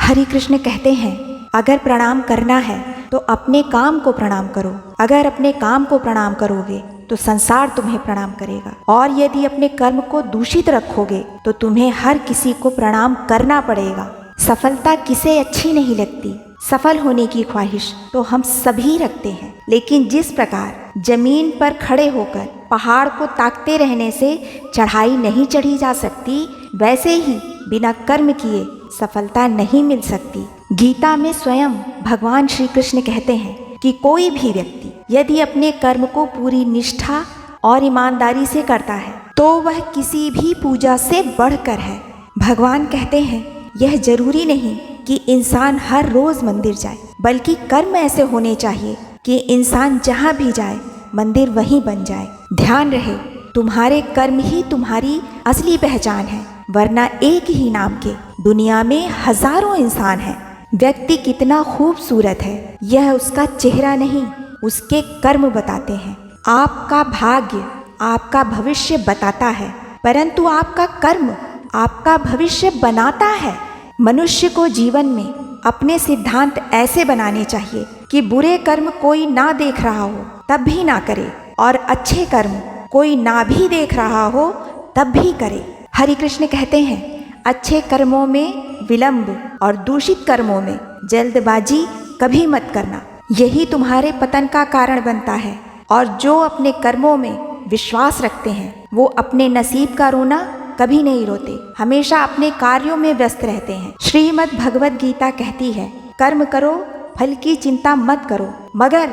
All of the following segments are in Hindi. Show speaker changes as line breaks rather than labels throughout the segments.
हरि कृष्ण कहते हैं, अगर प्रणाम करना है तो अपने काम को प्रणाम करो। अगर अपने काम को प्रणाम करोगे तो संसार तुम्हें प्रणाम करेगा, और यदि अपने कर्म को दूषित रखोगे तो तुम्हें हर किसी को प्रणाम करना पड़ेगा। सफलता किसे अच्छी नहीं लगती। सफल होने की ख्वाहिश तो हम सभी रखते हैं, लेकिन जिस प्रकार जमीन पर खड़े होकर पहाड़ को ताकते रहने से चढ़ाई नहीं चढ़ी जा सकती, वैसे ही बिना कर्म किए सफलता नहीं मिल सकती। गीता में स्वयं भगवान श्री कृष्ण कहते हैं कि कोई भी व्यक्ति यदि अपने कर्म को पूरी निष्ठा और ईमानदारी से करता है तो वह किसी भी पूजा से बढ़कर है। भगवान कहते हैं, यह जरूरी नहीं कि इंसान हर रोज मंदिर जाए, बल्कि कर्म ऐसे होने चाहिए कि इंसान जहाँ भी जाए मंदिर वहीं बन जाए। ध्यान रहे, तुम्हारे कर्म ही तुम्हारी असली पहचान है, वरना एक ही नाम के दुनिया में हजारों इंसान हैं। व्यक्ति कितना खूबसूरत है यह उसका चेहरा नहीं, उसके कर्म बताते हैं। आपका भाग्य आपका भविष्य बताता है, परंतु आपका कर्म आपका भविष्य बनाता है। मनुष्य को जीवन में अपने सिद्धांत ऐसे बनाने चाहिए कि बुरे कर्म कोई ना देख रहा हो तब भी ना करे, और अच्छे कर्म कोई ना भी देख रहा हो तब भी करे। हरि कृष्ण कहते हैं, अच्छे कर्मों में विलंब और दूषित कर्मों में जल्दबाजी कभी मत करना, यही तुम्हारे पतन का कारण बनता है। और जो अपने कर्मों में विश्वास रखते हैं वो अपने नसीब का रोना कभी नहीं रोते, हमेशा अपने कार्यों में व्यस्त रहते हैं। श्रीमद् भगवद गीता कहती है, कर्म करो फल की चिंता मत करो, मगर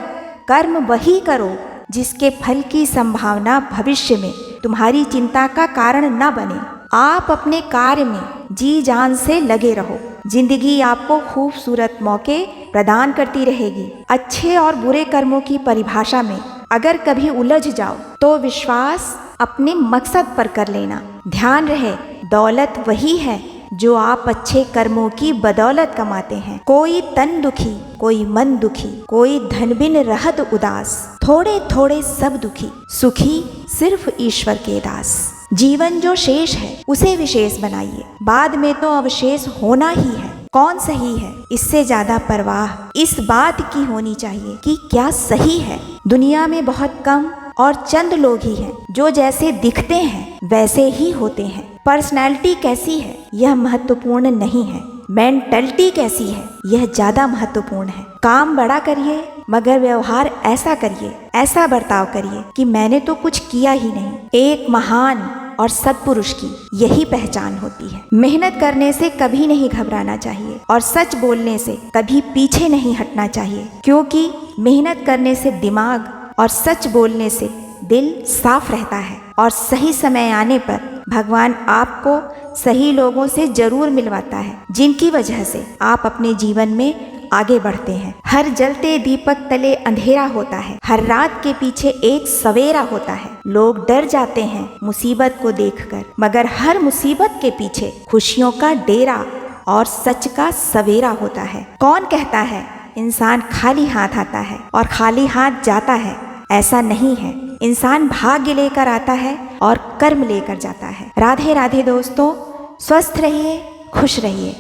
कर्म वही करो जिसके फल की संभावना भविष्य में तुम्हारी चिंता का कारण न बने। आप अपने कार्य में जी जान से लगे रहो, जिंदगी आपको खूबसूरत मौके प्रदान करती रहेगी। अच्छे और बुरे कर्मों की परिभाषा में अगर कभी उलझ जाओ तो विश्वास अपने मकसद पर कर लेना। ध्यान रहे, दौलत वही है जो आप अच्छे कर्मों की बदौलत कमाते हैं। कोई तन दुखी, कोई मन दुखी, कोई धन बिन रहत उदास, थोड़े थोड़े सब दुखी, सुखी सिर्फ ईश्वर के दास। जीवन जो शेष है उसे विशेष बनाइए, बाद में तो अवशेष होना ही है। कौन सही है इससे ज्यादा परवाह इस बात की होनी चाहिए कि क्या सही है। दुनिया में बहुत कम और चंद लोग ही हैं जो जैसे दिखते हैं वैसे ही होते हैं। पर्सनैलिटी कैसी है यह महत्वपूर्ण नहीं है, मेंटलिटी कैसी है यह ज्यादा महत्वपूर्ण है। काम बड़ा करिए मगर व्यवहार ऐसा करिए, ऐसा बर्ताव करिए कि मैंने तो कुछ किया ही नहीं। एक महान और सत्पुरुष की यही पहचान होती है। मेहनत करने से कभी नहीं घबराना चाहिए और सच बोलने से कभी पीछे नहीं हटना चाहिए, क्योंकि मेहनत करने से दिमाग और सच बोलने से दिल साफ रहता है, और सही समय आने पर भगवान आपको सही लोगों से जरूर मिलवाता है, जिनकी वजह से आप अपने जीवन में आगे बढ़ते हैं। हर जलते दीपक तले अंधेरा होता है, हर रात के पीछे एक सवेरा होता है। लोग डर जाते हैं मुसीबत को देखकर, मगर हर मुसीबत के पीछे खुशियों का डेरा और सच का सवेरा होता है। कौन कहता है इंसान खाली हाथ आता है और खाली हाथ जाता है? ऐसा नहीं है, इंसान भाग्य लेकर आता है और कर्म लेकर जाता है। राधे राधे दोस्तों, स्वस्थ रहिए, खुश रहिए।